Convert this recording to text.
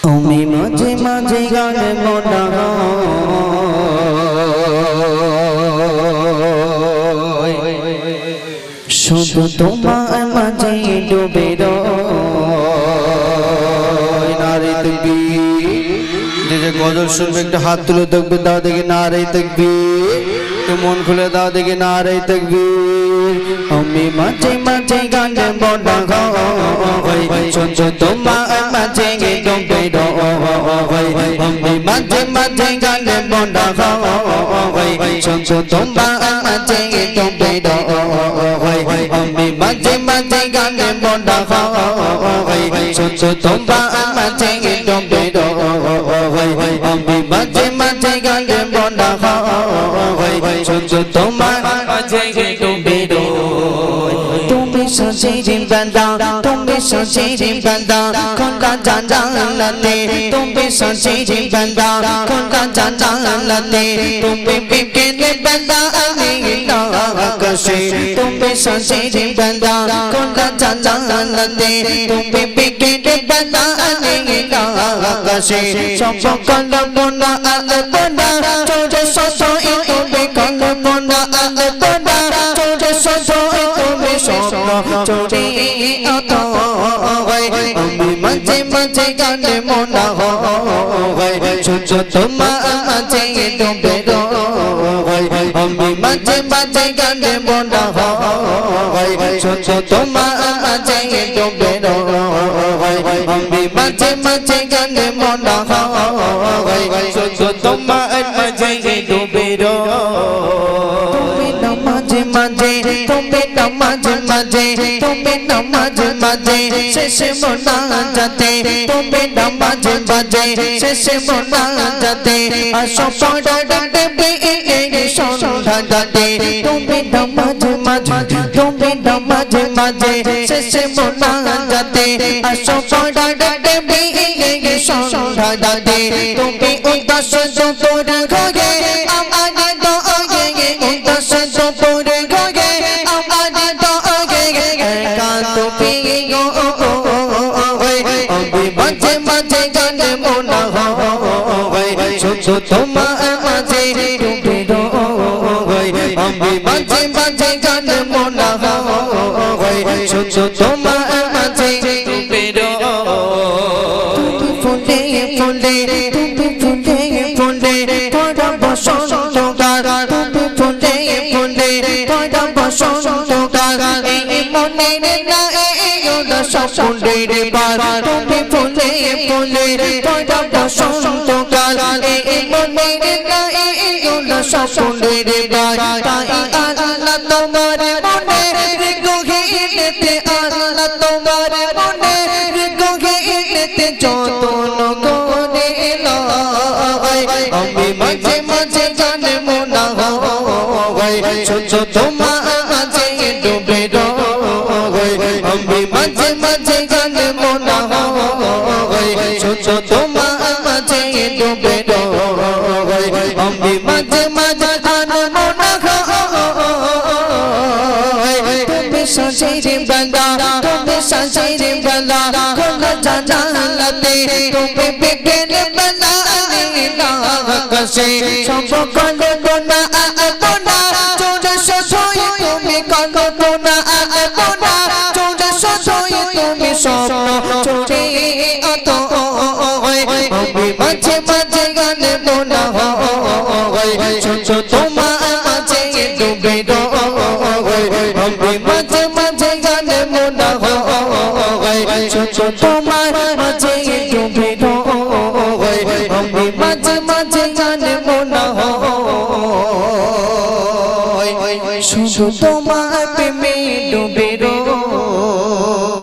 আমি মাঝে মাঝে গান মোনা শুধু তোমার মাঝে ডুবে রই। নারে তাকবীর, যে গজল শুনবে একটা হাত তুলে দেখবে, দাও দেখে নারে তাকবীর, মন খুলে দাও দেখে নারে তাকবীর। আমি মাঝে মাঝে গান মোনা শুধু তোমার মাঝে ডুবে রই। আমি মাঝে মাঝে গান মোনা শুধু তোমার মাঝে ডুবে রই। আমি মাঝে মাঝে গান মোনা শুধু তোমার মাঝে ডুবে রই। আমি মাঝে মাঝে গান মোনা শুধু তোমার মাঝে ডুবে রই। তুমি সজির বান্দা, তুমি সজির বান্দা, খোদা জান্নাতে। তুমি সজির বান্দা, খোদা জান্নাতে। তুমি বিকেলে বান্দা, আমি আকাশে। তুমি সজির বান্দা, খোদা জান্নাতে। তুমি বিকেলে বান্দা, আমি আকাশে। সব কলমনা আলপনা চোরে সসই তুমি কলমনা আলপনা চোরে সসই তুমি স্বপ্ন চোরে আমি মাঝে মাঝে গানে মোনা শুধু তোমার মাঝে ডুবে রই। আমি মাঝে মাঝে গানে মোনা শুধু তোমার মাঝে ডুবে রই। আমি মাঝে মাঝে গানে মোনা শুধু তোমার মাঝে ডুবে রই। মাঝে মাঝে তুমি মাঝে মাঝে তুমি মাঝে মাঝে শেষে মোনা যাতে। তুমি মাঝে মাঝে শেষে মোনা যাতে। আসো পড়া ডাকবে সন্ধ্যা যাতে। তুমি মাঝে মাঝে তুমি মাঝে মাঝে শেষে মোনা যাতে। আসো পড়া ডাকবে সন্ধ্যা যাতে। তুমি উদাস দুপুর ঘরে আমার দোয়ে উদাস দুপুর ঘরে আমার দোয়ে একান্ত প্রিয় আমি মাঝে মাঝে গান মোনা শুধু তোমার মাঝে ডুবে রই। আমি মাঝে মাঝে গান মোনা শুধু তোমার মাঝে ডুবে রই। ফুলে ফুলে তুমি ফুলে ফুলে তোরা বসন্ত গান। তুমি ফুলে ফুলে তোরা বসন্ত গান। এই মনের না এই ফুলের বার। তুমি ফুলে ফুলে তোরা বসন্ত গান। এই মনের না এই ফুলের বার। তাই আল্লাহ তোমার মনে গহিনেতে আল্লাহ তোমার মনে গহিনেতে যতন করে লয়। আমি মাঝে মাঝে গান মোনা শুধু তোমার মাঝে ডুবে রই। আমি মাঝে মাঝে গান মোনা শুধু তোমার মাঝে ডুবে রই। আমি মাঝে মাঝে গান মোনা তুমি সজির বান্দা, তুমি সজির বান্দা, খোদা জান্নাতে। তুমি বিকেলে বান্দা, আমি আকাশে। সব কলমনা আলপনা চোরে সসই তুমি কলমনা আলপনা চোরে সসই তুমি স্বপ্ন চোরে আমি মাঝে মাঝে গান মোনা শুধু তোমার মাঝে ডুবে রই। আমি মাঝে মাঝে গান মোনা শুধু তোমার মাঝে ডুবে রই। আমি মাঝে মাঝে গান মোনা শুধু তোমার